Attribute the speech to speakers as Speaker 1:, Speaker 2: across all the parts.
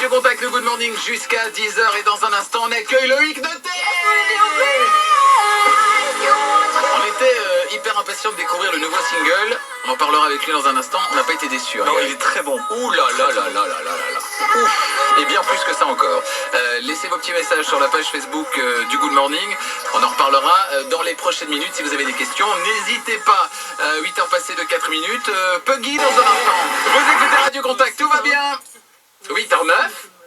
Speaker 1: Radio Contact, le Good Morning jusqu'à 10h et dans un instant on accueille Loïc Noté. On était hyper impatients de découvrir le nouveau single. On en parlera avec lui dans un instant. On n'a pas été déçus.
Speaker 2: Non, il est très bon.
Speaker 1: Ouh là là là là là là là. Ouf. Et bien plus que ça encore. Laissez vos petits messages sur la page Facebook du Good Morning. On en reparlera dans les prochaines minutes. Si vous avez des questions, n'hésitez pas. 8h passées de 4 minutes. Puggy dans un instant. Vous écoutez Radio Contact, tout va bien. 8h09,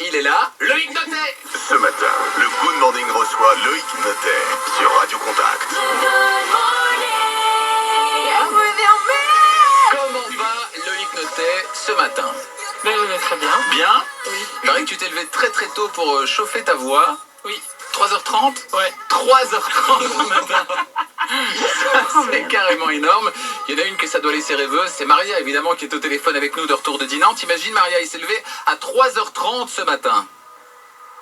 Speaker 1: il est là, Loïc Noté.
Speaker 3: Ce matin, le Good Morning reçoit Loïc Noté sur Radio Contact.
Speaker 1: Comment va Loïc Noté ce matin?
Speaker 4: Ben, je vais très bien.
Speaker 1: Bien?
Speaker 4: Oui.
Speaker 1: Il paraît que tu t'es levé très très tôt pour chauffer ta voix.
Speaker 4: Oui.
Speaker 1: 3h30?
Speaker 4: Ouais.
Speaker 1: 3h30 ce matin. Ça, c'est carrément énorme. Il y en a une que ça doit laisser rêveuse. C'est Maria, évidemment, qui est au téléphone avec nous de retour de Dinan. T'imagines, Maria, il s'est levé à 3h30 ce matin.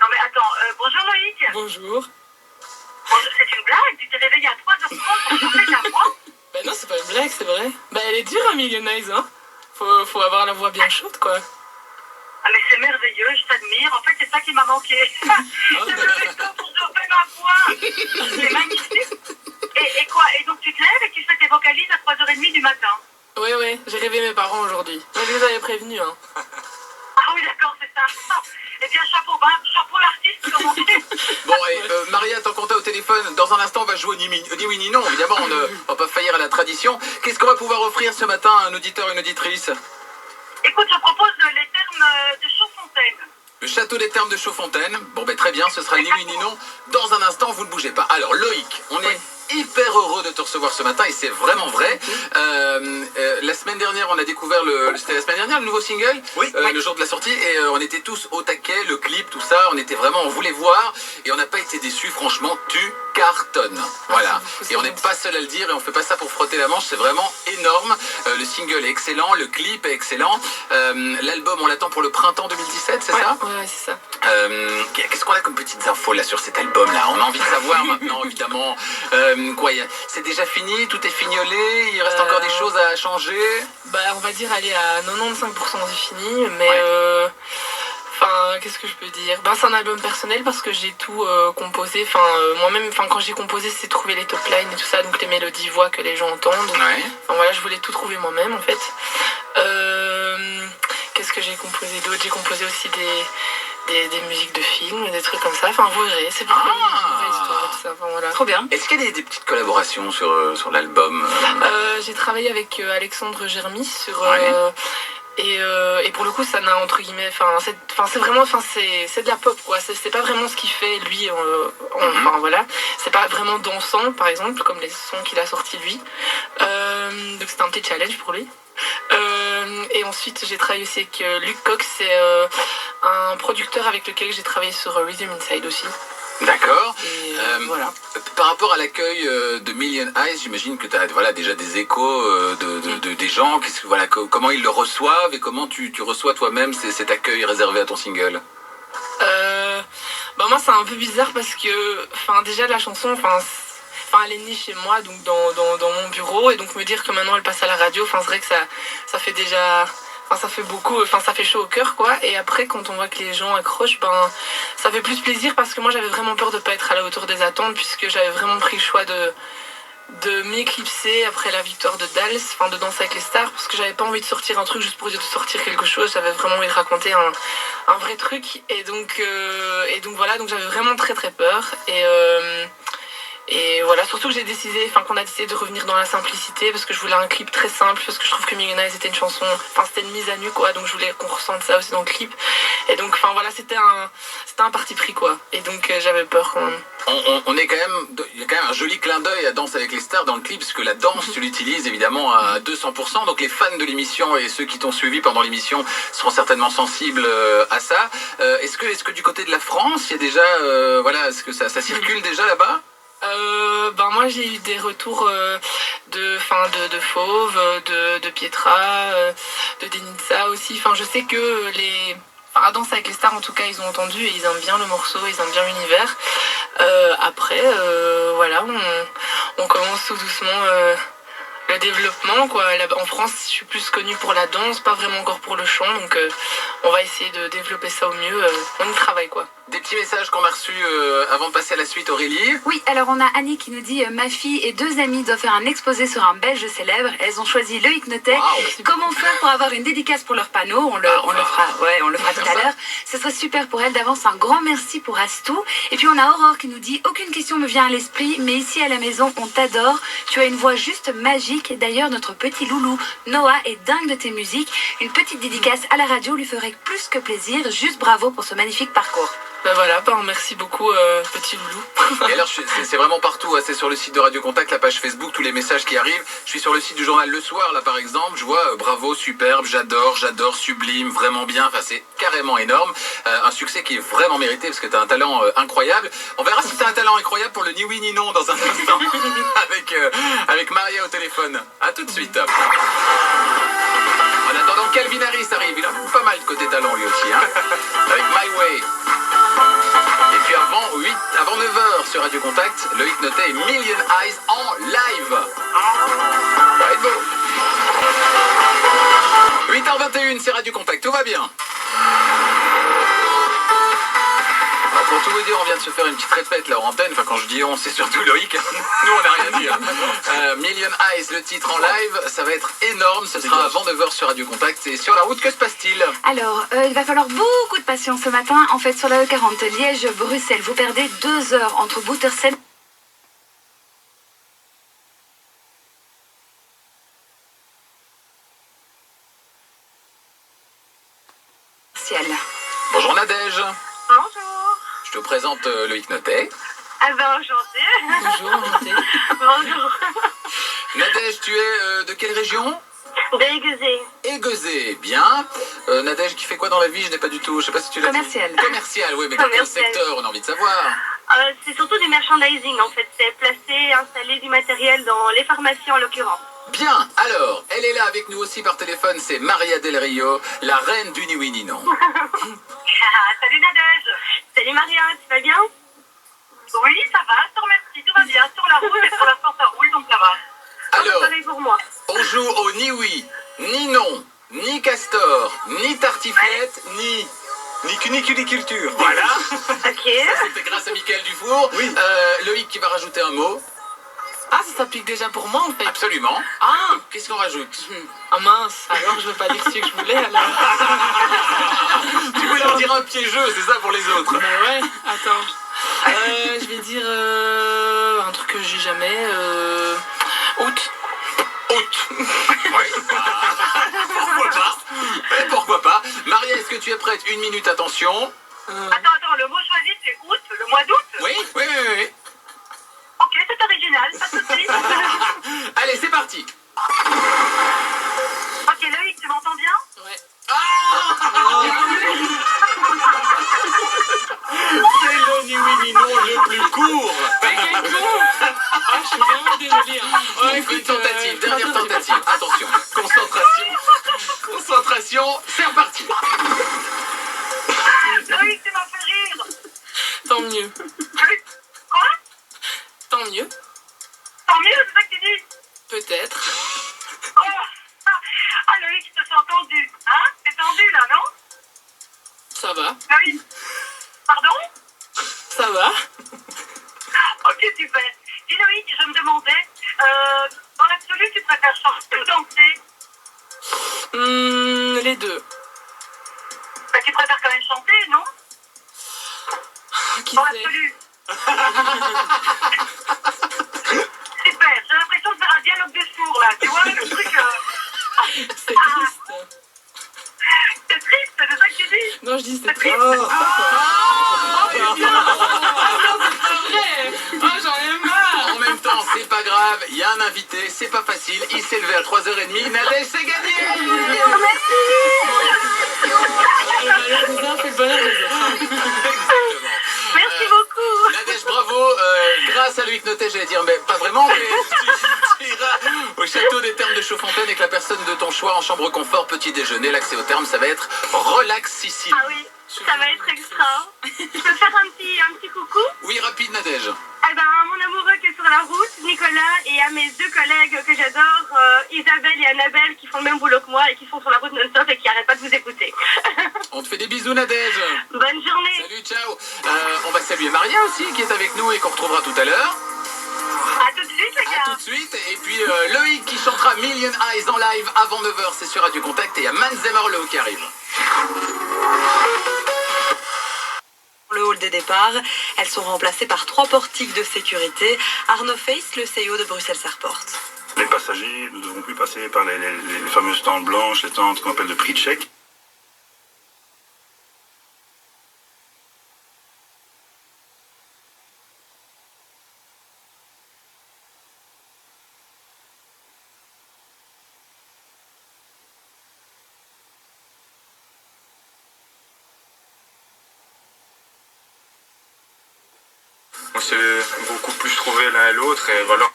Speaker 5: Non mais attends, bonjour Loïc.
Speaker 4: Bonjour.
Speaker 5: Bonjour, c'est une blague? Tu t'es réveillé à 3h30 pour chauffer ta voix?
Speaker 4: Ben non, c'est pas une blague, c'est vrai. Ben elle est dure, hein, Millionnaise, hein. Faut avoir la voix bien chaude, quoi.
Speaker 5: Ah mais c'est merveilleux, je t'admire. En fait, c'est ça qui m'a manqué. Je me lève tôt pour chauffer ma voix. C'est magnifique. Et quoi? Et donc tu te lèves et tu fais tes vocalises à 3h30 du matin?
Speaker 4: Oui, j'ai rêvé mes parents aujourd'hui. Mais je les avais prévenus, hein.
Speaker 5: Ah oui, d'accord, c'est ça. Eh bien, chapeau l'artiste, comme on dit.
Speaker 1: Bon, et Maria, tant qu'on t'a au téléphone, dans un instant, on va jouer au ni oui ni non. Évidemment, on ne va pas faillir à la tradition. Qu'est-ce qu'on va pouvoir offrir ce matin à un auditeur, une auditrice?
Speaker 5: Écoute, je propose les termes de Chaudfontaine.
Speaker 1: Le château des Thermes de Chaudfontaine. Bon, ben très bien, ce sera ni oui ni non. Dans un instant, vous ne bougez pas. Alors, Loïc, on est hyper heureux de te recevoir ce matin et c'est vraiment vrai. La semaine dernière, on a découvert c'était la semaine dernière le nouveau single,
Speaker 2: Oui.
Speaker 1: le jour de la sortie, et on était tous au taquet, le clip, tout ça, on voulait voir et on n'a pas été déçus. Franchement, tu cartonnes. Voilà. Et on n'est pas seul à le dire et on fait pas ça pour frotter la manche. C'est vraiment énorme. Le single est excellent, le clip est excellent. L'album, on l'attend pour le printemps 2017, c'est ça?
Speaker 4: Ouais, c'est ça.
Speaker 1: Qu'est-ce qu'on a comme petites infos là sur cet album là? On a envie de savoir maintenant, évidemment. C'est déjà fini, tout est fignolé, il reste encore des choses à changer.
Speaker 4: Bah, on va dire, aller à 95% c'est fini, mais enfin, qu'est-ce que je peux dire? Ben, c'est un album personnel parce que j'ai tout composé. Enfin, moi-même, quand j'ai composé, c'est trouver les top lines et tout ça, donc les mélodies, voix que les gens entendent.
Speaker 1: Ouais.
Speaker 4: Enfin, voilà, je voulais tout trouver moi-même en fait. Qu'est-ce que j'ai composé d'autre? J'ai composé aussi des musiques de films, des trucs comme ça. Enfin, vous verrez, c'est pour une vraie histoire et tout ça. Enfin, voilà. Trop bien.
Speaker 1: Est-ce qu'il y a des petites collaborations sur l'album?
Speaker 4: J'ai travaillé avec Alexandre Germis sur.
Speaker 1: Ouais.
Speaker 4: Et pour le coup, ça n'a entre guillemets, c'est vraiment, c'est de la pop quoi. C'est pas vraiment ce qu'il fait lui. Enfin voilà, c'est pas vraiment dansant par exemple comme les sons qu'il a sortis lui. Donc c'était un petit challenge pour lui. Et ensuite j'ai travaillé aussi avec Luc Cox, c'est un producteur avec lequel j'ai travaillé sur Rhythm Inside aussi.
Speaker 1: D'accord.
Speaker 4: Et voilà.
Speaker 1: Par rapport à l'accueil de Million Eyes, j'imagine que tu as déjà des échos des gens. Comment ils le reçoivent et comment tu reçois toi-même cet accueil réservé à ton single?
Speaker 4: Bah moi c'est un peu bizarre parce que déjà la chanson elle est née chez moi donc dans mon bureau et donc me dire que maintenant elle passe à la radio, c'est vrai que ça fait déjà ça fait beaucoup, ça fait chaud au cœur quoi. Et après quand on voit que les gens accrochent, ça fait plus plaisir parce que moi j'avais vraiment peur de pas être à la hauteur des attentes puisque j'avais vraiment pris le choix de m'éclipser après la victoire de Dals, de Danse avec les stars, parce que j'avais pas envie de sortir un truc juste pour sortir quelque chose, j'avais vraiment envie de raconter un vrai truc et donc voilà, donc j'avais vraiment très très peur et voilà, surtout que qu'on a décidé de revenir dans la simplicité parce que je voulais un clip très simple, parce que je trouve que Millionnaire était une chanson, c'était une mise à nu quoi, donc je voulais qu'on ressente ça aussi dans le clip. Et donc voilà, c'était un parti pris quoi. Et donc j'avais peur quand même.
Speaker 1: Il y a quand même un joli clin d'œil à Danse avec les stars dans le clip, parce que la danse, tu l'utilises évidemment à 200%. Donc les fans de l'émission et ceux qui t'ont suivi pendant l'émission seront certainement sensibles à ça. Est-ce que du côté de la France, il y a déjà, est-ce que ça circule déjà là-bas?
Speaker 4: Moi j'ai eu des retours de Fauve, de Pietra, de Denitsa aussi. Je sais que à Danse avec les stars en tout cas ils ont entendu et ils aiment bien le morceau, ils aiment bien l'univers. Après voilà, on commence tout doucement le développement, quoi. Là, en France, je suis plus connue pour la danse, pas vraiment encore pour le chant, donc on va essayer de développer ça au mieux. On y travaille, quoi.
Speaker 1: Des petits messages qu'on a reçus avant de passer à la suite, Aurélie.
Speaker 2: Oui, alors on a Annie qui nous dit ma fille et 2 amies doivent faire un exposé sur un Belge célèbre. Elles ont choisi Loïc Notet.
Speaker 1: Wow.
Speaker 2: Comment faire pour avoir une dédicace pour leur panneau? On le fera tout à l'heure. Ce serait super pour elles. D'avance, un grand merci pour Astou. Et puis on a Aurore qui nous dit aucune question me vient à l'esprit, mais ici à la maison on t'adore. Tu as une voix juste magique. D'ailleurs notre petit loulou Noah est dingue de tes musiques. Une petite dédicace à la radio lui ferait plus que plaisir. Juste bravo pour ce magnifique parcours.
Speaker 4: Ben voilà, merci beaucoup, petit loulou.
Speaker 1: Et alors, c'est vraiment partout, hein. C'est sur le site de Radio Contact, la page Facebook, tous les messages qui arrivent. Je suis sur le site du journal Le Soir, là par exemple, je vois bravo, superbe, j'adore, sublime, vraiment bien, enfin c'est carrément énorme. Un succès qui est vraiment mérité parce que tu as un talent incroyable. On verra si tu as un talent incroyable pour le ni oui ni non dans un instant avec Maria au téléphone. À tout de suite. En attendant, Calvin Harris arrive, il a pas mal de côté talent lui aussi, hein, avec My Way. Et puis avant 9h sur Radio Contact, Loïc Notet et Million Eyes en live. Ça va être beau. 8h21, c'est Radio Contact, tout va bien. Alors, pour tout vous dire, on vient de se faire une petite répète là en antenne. Enfin, quand je dis on, c'est surtout Loïc. Nous, on n'a rien dit. Hein. Million Eyes, le titre en live, ça va être énorme. Ce sera avant 9h sur Radio Contact. Et sur la route, que se passe-t-il?
Speaker 2: Alors, il va falloir beaucoup de patience ce matin. En fait, sur la E40 Liège-Bruxelles, vous perdez 2 heures entre Boutersel.
Speaker 1: Bonjour Nadège.
Speaker 5: Bonjour.
Speaker 1: Je te présente Loïc Notet.
Speaker 5: Ah ben, enchantée.
Speaker 4: Bonjour, enchanté.
Speaker 5: Bonjour.
Speaker 1: Nadège, tu es de quelle région?
Speaker 5: Déguisée.
Speaker 1: Aiguezé, bien. Nadège, qui fait quoi dans la vie? Je n'ai pas du tout, je sais pas si tu l'as dit.
Speaker 2: Commercial.
Speaker 1: Commercial, oui, mais dans quel
Speaker 5: Commercial.
Speaker 1: secteur? On a envie de savoir.
Speaker 5: C'est surtout du merchandising en fait. C'est placer, installer du matériel dans les pharmacies en l'occurrence.
Speaker 1: Bien, alors, elle est là avec nous aussi par téléphone, c'est Maria Del Rio, la reine du ni oui ni non.
Speaker 5: Salut Nadège. Salut Maria, tu vas bien? Oui, ça va, je te remercie, tout va bien. Sur la route et pour l'instant ça roule, donc ça va.
Speaker 1: Alors,
Speaker 5: Pareil pour moi.
Speaker 1: on joue au ni oui, ni non, ni castor, ni tartiflette, ni cuniculture. Voilà.
Speaker 5: Ok.
Speaker 1: C'était grâce à Mickaël Dufour. Oui. Loïc qui va rajouter un mot.
Speaker 4: Ah, ça s'applique déjà pour moi, en fait.
Speaker 1: Absolument.
Speaker 4: Ah,
Speaker 1: Qu'est-ce qu'on rajoute?
Speaker 4: ah mince, alors je vais pas dire ce que je voulais, alors.
Speaker 1: Tu voulais en dire un piégeux, c'est ça pour les autres.
Speaker 4: Mais ouais, attends. Je vais dire un truc que j'ai jamais. Août.
Speaker 1: Août. Oui. Pourquoi pas? Pourquoi pas? Maria, est-ce que tu es prête? 1 minute, attention.
Speaker 5: Attends, le mot choisi c'est août, le mois d'août.
Speaker 1: Oui.
Speaker 5: Ok, c'est original, pas de soucis.
Speaker 1: Allez, c'est parti.
Speaker 5: Ok Loïc, tu m'entends bien?
Speaker 4: Ouais.
Speaker 1: C'est le ni oui ni non le plus court.
Speaker 4: Mais quel con. Ah, je suis vraiment désolée. Hein.
Speaker 1: On fait une tentative, dernière tentative. Attention, concentration, c'est reparti.
Speaker 5: Loïc, tu m'as fait rire.
Speaker 4: Tant mieux.
Speaker 5: Quoi?
Speaker 4: Tant mieux.
Speaker 5: Tant mieux, c'est ça que tu dis?
Speaker 4: Peut-être.
Speaker 5: Oh. Ah Loïc, je te sens tendu. Hein? T'es tendu là, non?
Speaker 4: Ça va.
Speaker 5: Loïc. Pardon?
Speaker 4: Ça va.
Speaker 5: Ok, super. Dis Loïc, je me demandais, dans l'absolu, tu préfères chanter ou danser?
Speaker 4: Les deux.
Speaker 5: Bah, tu préfères quand même chanter, non?
Speaker 4: Qui
Speaker 5: Dans
Speaker 4: sait?
Speaker 5: l'absolu. Super, j'ai l'impression de faire un dialogue de sourds là, tu vois, le truc...
Speaker 4: C'est triste.
Speaker 5: C'est triste, c'est ça que tu dis?
Speaker 4: Non, je dis c'est
Speaker 5: C'est
Speaker 4: triste.
Speaker 5: triste.
Speaker 4: Ah, j'en ai marre.
Speaker 1: En même temps, c'est pas grave, il y a un invité, c'est pas facile, il s'est levé à 3h30, Nadège, c'est gagné.
Speaker 4: Les uns fait le bonheur des autres.
Speaker 1: Exactement.
Speaker 5: Merci beaucoup.
Speaker 1: Nadège, bravo, grâce à Loïc Notet, j'allais dire, mais pas vraiment, mais tu iras au château des Thermes de Chaudfontaine avec la personne de ton choix en chambre confort, petit déjeuner, l'accès aux thermes, ça va être relaxissime.
Speaker 5: Ah oui, ça Ça va être extra. Je peux faire un petit coucou?
Speaker 1: Oui, rapide, Nadège.
Speaker 5: Eh ben, à mon amoureux qui est sur la route, Nicolas, et à mes 2 collègues que j'adore, Isabelle et Annabelle, qui font le même boulot que moi et qui sont sur la route non-stop et qui n'arrêtent pas de vous écouter.
Speaker 1: On te fait des bisous, Nadège.
Speaker 5: Bonne journée.
Speaker 1: Salut, ciao. On va saluer Maria aussi, qui est avec nous et qu'on retrouvera tout à l'heure.
Speaker 5: À tout de suite, les
Speaker 1: À
Speaker 5: gars.
Speaker 1: tout de suite. Et puis Loïc qui chantera Million Eyes en live avant 9h, c'est sur Radio Contact. Et il y a Manzemorlo qui arrive.
Speaker 6: Le hall des départs, elles sont remplacées par 3 portiques de sécurité. Arnaud Face, le CEO de Bruxelles Airport.
Speaker 7: Les passagers ne devront plus passer par les fameuses tentes blanches, les tentes qu'on appelle de pre-check.
Speaker 8: On s'est beaucoup plus trouvés l'un et l'autre et voilà.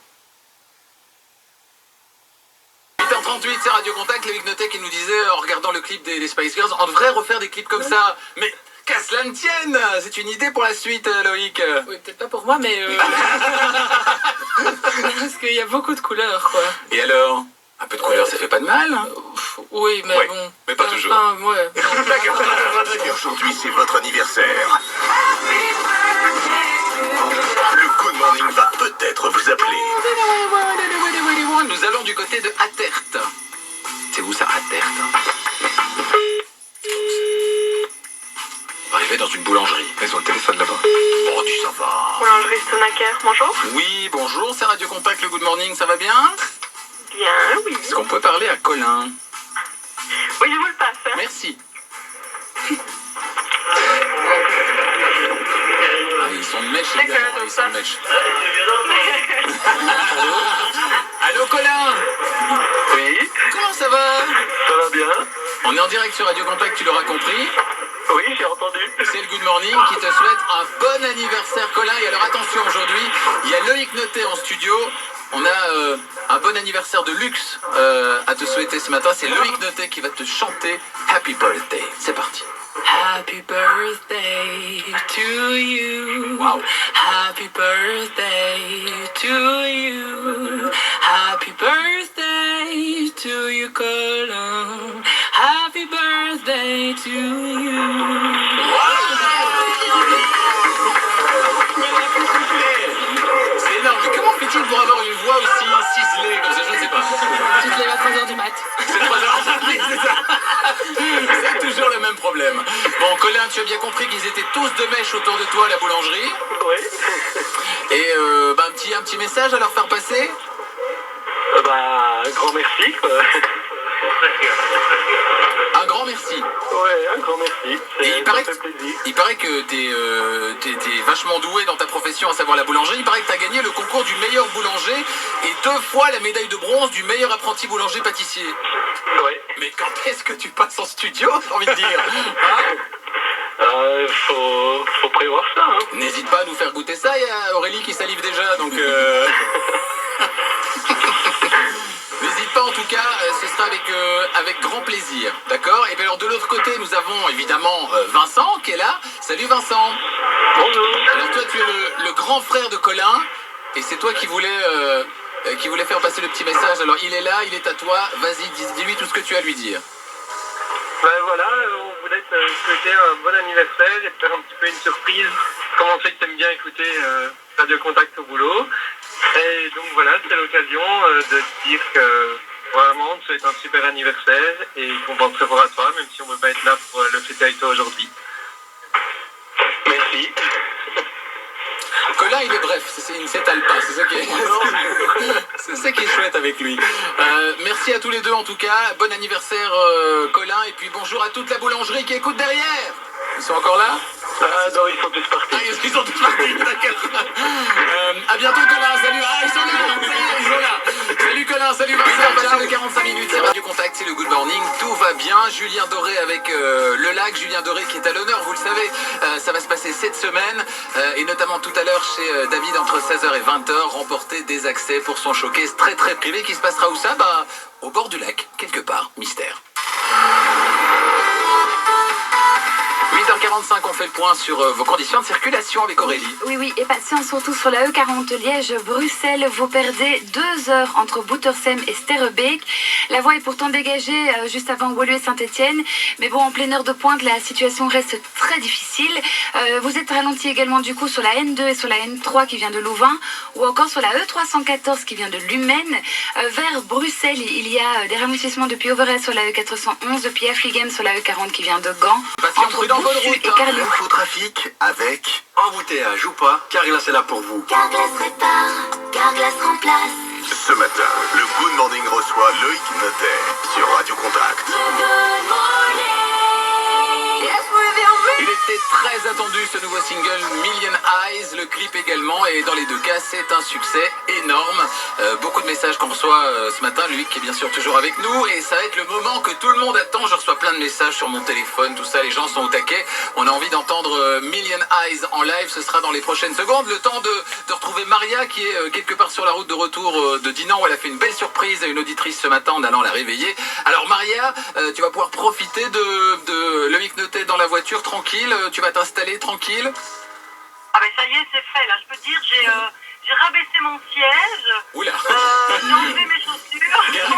Speaker 1: 8h38, c'est Radio Contact. Loïc Notet qui nous disait en regardant le clip des Spice Girls, on devrait refaire des clips comme ça. Mais qu'à cela ne tienne, c'est une idée pour la suite, Loïc.
Speaker 4: Oui, peut-être pas pour moi, mais... Parce qu'il y a beaucoup de couleurs, quoi.
Speaker 1: Et alors, un peu de couleur, ça fait pas de mal, hein?
Speaker 4: Oui, mais
Speaker 1: Ouais,
Speaker 4: bon...
Speaker 1: mais pas toujours.
Speaker 4: Ouais.
Speaker 3: Et aujourd'hui, c'est votre anniversaire. Le Good Morning va peut-être vous appeler.
Speaker 1: Nous allons du côté de Attert. C'est où ça, Attert? On va arriver dans une boulangerie. Ils ont le téléphone là-bas. Bon, dis ça va.
Speaker 5: Boulangerie Stonaker, bonjour.
Speaker 1: Oui, bonjour, c'est Radio Contact, le Good Morning, ça va bien?
Speaker 5: Bien, oui.
Speaker 1: Est-ce qu'on peut parler à Colin?
Speaker 5: Oui, je vous le passe. Hein.
Speaker 1: Merci. Ah, ils sont de mèche, les gars.
Speaker 5: D'accord,
Speaker 1: Ils sont de mèche. Allô, Colin?
Speaker 3: Oui,
Speaker 1: Comment ça va?
Speaker 3: ça va bien?
Speaker 1: On est en direct sur Radio Contact, tu l'auras compris.
Speaker 3: Oui, j'ai entendu.
Speaker 1: C'est le Good Morning qui te souhaite un bon anniversaire, Colin. Et alors attention, aujourd'hui, il y a Loïc Notet en studio. On a un bon anniversaire de luxe à te souhaiter ce matin. C'est Loïc Notet qui va te chanter Happy Birthday. C'est parti.
Speaker 4: Happy birthday to you.
Speaker 1: Wow.
Speaker 4: Happy birthday to you. Happy birthday to you, Colin. Happy birthday to you.
Speaker 1: C'est énorme. Mais comment fait-il pour avoir une voix aussi ciselée comme ça? Je ne sais pas.
Speaker 4: Tu te lèves à 3h du mat.
Speaker 1: C'est 3h, c'est ça. C'est toujours le même problème. Bon, Colin, tu as bien compris qu'ils étaient tous de mèche autour de toi à la boulangerie.
Speaker 3: Oui.
Speaker 1: Et un petit message à leur faire passer.
Speaker 3: Un grand merci, quoi.
Speaker 1: Un grand merci.
Speaker 3: Ouais, un grand merci.
Speaker 1: Et il paraît,
Speaker 3: Ça fait plaisir.
Speaker 1: il paraît que t'es vachement doué dans ta profession, à savoir la boulangerie. Il paraît que t'as gagné le concours du meilleur boulanger et 2 fois la médaille de bronze du meilleur apprenti boulanger-pâtissier.
Speaker 3: Ouais.
Speaker 1: Mais quand est-ce que tu passes en studio, j'ai envie de dire, hein?
Speaker 3: Faut prévoir ça, hein.
Speaker 1: N'hésite pas à nous faire goûter ça, il y a Aurélie qui salive déjà, donc... N'hésite pas en tout cas, ce sera avec grand plaisir, d'accord? Et bien alors de l'autre côté, nous avons évidemment Vincent qui est là. Salut Vincent.
Speaker 3: Bonjour.
Speaker 1: Alors toi tu es le grand frère de Colin, et c'est toi qui voulais faire passer le petit message. Alors il est là, il est à toi, vas-y, dis-lui tout ce que tu as à lui dire.
Speaker 9: Ben voilà, on voulait te souhaiter un bon anniversaire et te faire un petit peu une surprise. Comme on sait que tu aimes bien écouter Radio Contact au boulot. Et donc voilà, c'est l'occasion de te dire que vraiment, on te souhaite un super anniversaire et qu'on pense très fort à toi, même si on ne peut pas être là pour le fêter avec toi aujourd'hui.
Speaker 3: Merci.
Speaker 1: Colin il est bref, il ne s'étale pas, c'est ça qui est... c'est ça qui est chouette avec lui. Merci à tous les deux en tout cas, bon anniversaire Colin, et puis bonjour à toute la boulangerie qui écoute derrière. Ils sont encore là?
Speaker 3: Ah non, ils sont tous partis.
Speaker 1: Ah, ils sont tous partis, d'accord. À bientôt Colin, salut. Ah, ils sont là, ça y est, ils sont là. Salut Colin, salut Vincent, voilà le 45 minutes, c'est Radio Contact, c'est le Good Morning, tout va bien. Julien Doré avec le lac, Julien Doré qui est à l'honneur, vous le savez, ça va se passer cette semaine, et notamment tout à l'heure chez David entre 16h et 20h, remporter des accès pour son showcase très très privé qui se passera où ça? Bah, au bord du lac, quelque part, mystère. 8h 8h45, on fait le point sur vos conditions de circulation avec Aurélie.
Speaker 2: Oui, et patience surtout sur la E40 Liège-Bruxelles. Vous perdez 2 heures entre Boutersem et Sterrebeek. La voie est pourtant dégagée juste avant Woluwe et Saint-Etienne. Mais bon, en pleine heure de pointe, la situation reste très difficile. Vous êtes ralenti également du coup sur la N2 et sur la N3 qui vient de Louvain, ou encore sur la E314 qui vient de Lumène. Vers Bruxelles, il y a des ramoustissements depuis Overijse sur la E411, depuis Affligem sur la E40 qui vient de Gand, entre Boussu et Carlieu.
Speaker 3: Info trafic avec embouteillage ou pas, Carglass est là pour vous.
Speaker 10: Carglass répare, Carglass remplace.
Speaker 3: Ce matin, le Good Morning reçoit Loïc Notet sur Radio Contact.
Speaker 1: Il était très attendu ce nouveau single Million Eyes, le clip également, et dans les deux cas c'est un succès énorme. Beaucoup de messages qu'on reçoit ce matin, lui qui est bien sûr toujours avec nous, et ça va être le moment que tout le monde attend. Je reçois plein de messages sur mon téléphone, tout ça, les gens sont au taquet. On a envie d'entendre Million Eyes en live, ce sera dans les prochaines secondes. Le temps de retrouver Maria qui est quelque part sur la route de retour de Dinan, où elle a fait une belle surprise à une auditrice ce matin en allant la réveiller. Alors Maria, tu vas pouvoir profiter de Loïc Notet dans la voiture tranquille, tu vas t'installer tranquille.
Speaker 5: Ah ben ça y est, c'est fait là. Je peux te dire, j'ai rabaissé mon siège.
Speaker 1: Oula.
Speaker 5: J'ai enlevé mes chaussures.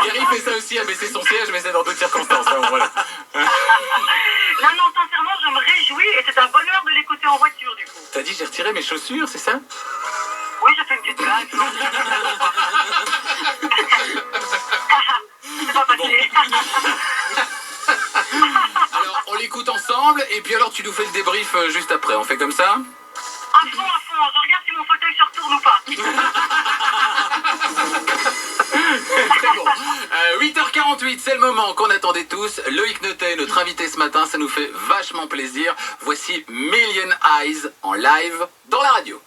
Speaker 1: Gary fait ça aussi, abaisser son siège, mais c'est dans d'autres circonstances. Hein, voilà.
Speaker 5: Non, sincèrement, je me réjouis et c'est un bonheur de l'écouter en voiture du coup.
Speaker 1: T'as dit j'ai retiré mes chaussures, c'est ça?
Speaker 5: Oui, j'ai fait une petite blague. C'est pas passé.
Speaker 1: Alors, on l'écoute ensemble, et puis alors tu nous fais le débrief juste après. On fait comme ça?
Speaker 5: À fond. Je regarde si mon fauteuil se retourne ou pas.
Speaker 1: Très bon. 8h48, c'est le moment qu'on attendait tous. Loïc Notet, notre invité ce matin, ça nous fait vachement plaisir. Voici Million Eyes en live dans la radio.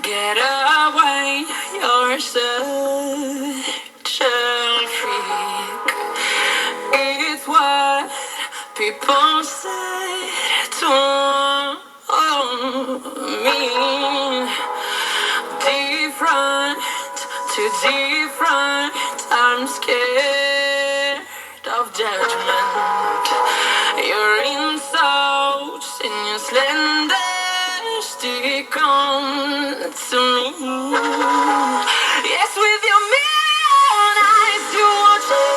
Speaker 4: Get away, you're such a freak. It's what people say to me. Different to different, I'm scared of judgment. Your insults in your slender stick on to me. Yes, with your million eyes, you watch me.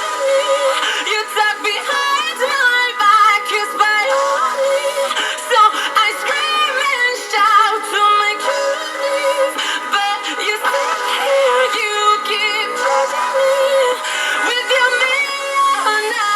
Speaker 4: You talk behind my back, you spy on me. So I scream and shout to make you leave, but you stay here, you keep judging me. With your million eyes,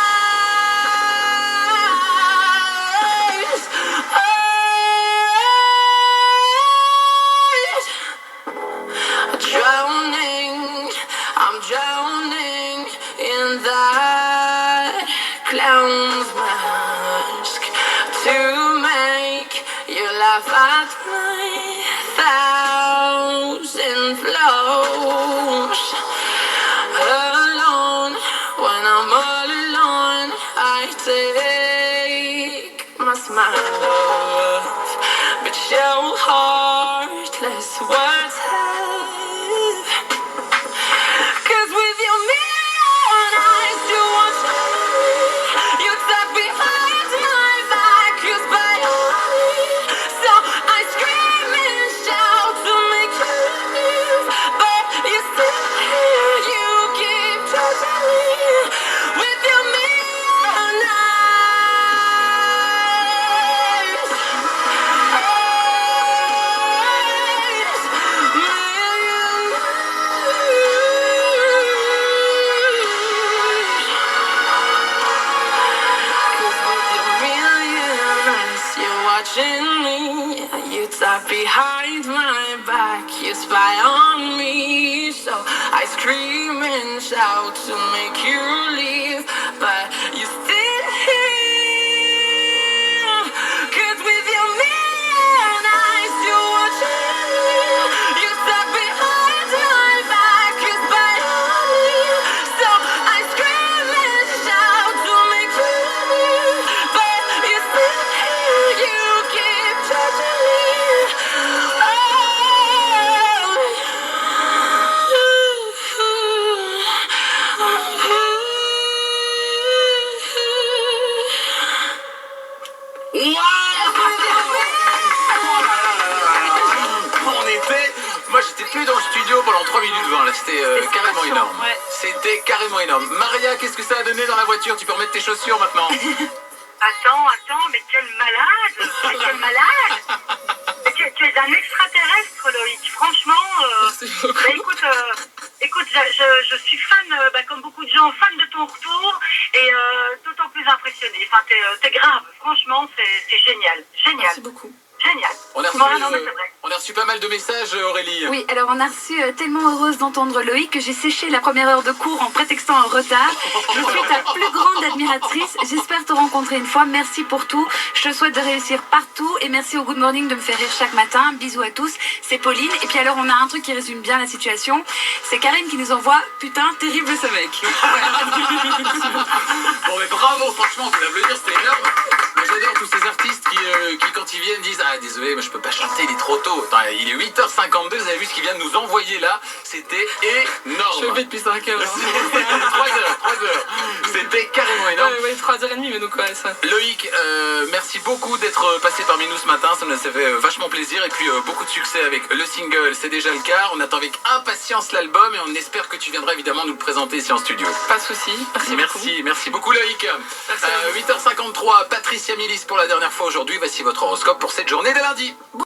Speaker 4: I'm drowning in that clown's mask to make you laugh at my thousand flaws. Alone, when I'm all alone, I take my smile off, but your heartless words have. With your million eyes, you watch me. You talk behind my back, you spy on me. So I scream and shout to make you leave, but you stay here, you keep judging me. With your million eyes, watching me, you talk behind my back, you spy on me. So I scream and shout to make you leave, but you still here. 'Cause with your million eyes, you watching me. You talk behind my back, you spy on me. So I scream
Speaker 1: que c'était carrément
Speaker 2: super
Speaker 1: énorme.
Speaker 2: chaud, ouais.
Speaker 1: C'était carrément énorme. Maria, qu'est-ce que ça a donné dans la voiture? Tu peux remettre tes chaussures maintenant.
Speaker 5: Attends, mais quel malade! Mais quel malade! Mais tu es un extraterrestre, Loïc. Franchement, écoute, je suis fan, comme beaucoup de gens, fan de ton retour et d'autant plus impressionnée. Enfin, t'es grave. Franchement, c'est génial. Génial.
Speaker 4: Merci beaucoup.
Speaker 5: Génial.
Speaker 1: On a reçu,
Speaker 5: Voilà, non, mais c'est vrai.
Speaker 1: on a reçu pas mal de messages, Aurélie.
Speaker 2: Oui, alors on a reçu tellement heureuse d'entendre Loïc que j'ai séché la première heure de cours en prétextant un retard. Je suis ta plus grande admiratrice. J'espère te rencontrer une fois. Merci pour tout. Je te souhaite de réussir partout et merci au Good Morning de me faire rire chaque matin. Bisous à tous. C'est Pauline. Et puis alors on a un truc qui résume bien la situation. C'est Karine qui nous envoie « Putain, terrible ce mec ».
Speaker 1: Bon, mais bravo, franchement, tu l'as dire, c'était énorme. Moi, j'adore tous ces artistes qui, quand ils viennent, disent « Ah, désolé, mais je peux pas chanter, il est trop tôt. » Attends, il est 8h52, vous avez vu ce qu'il vient de nous envoyer là? C'était énorme.
Speaker 4: Je le fais depuis 5 heures.
Speaker 1: 3 heures. C'était carrément énorme.
Speaker 4: Ouais, 3h30, mais donc ouais, ça.
Speaker 1: Loïc, merci beaucoup d'être passé parmi nous ce matin, ça nous a fait vachement plaisir et puis beaucoup de succès avec le single, c'est déjà le cas. On attend avec impatience l'album et on espère que tu viendras évidemment nous le présenter ici en studio.
Speaker 4: Pas de souci.
Speaker 1: Merci beaucoup Loïc.
Speaker 4: Merci à vous.
Speaker 1: 8h53, Patricia Milis pour la dernière fois aujourd'hui. Voici votre horoscope pour cette journée de lundi.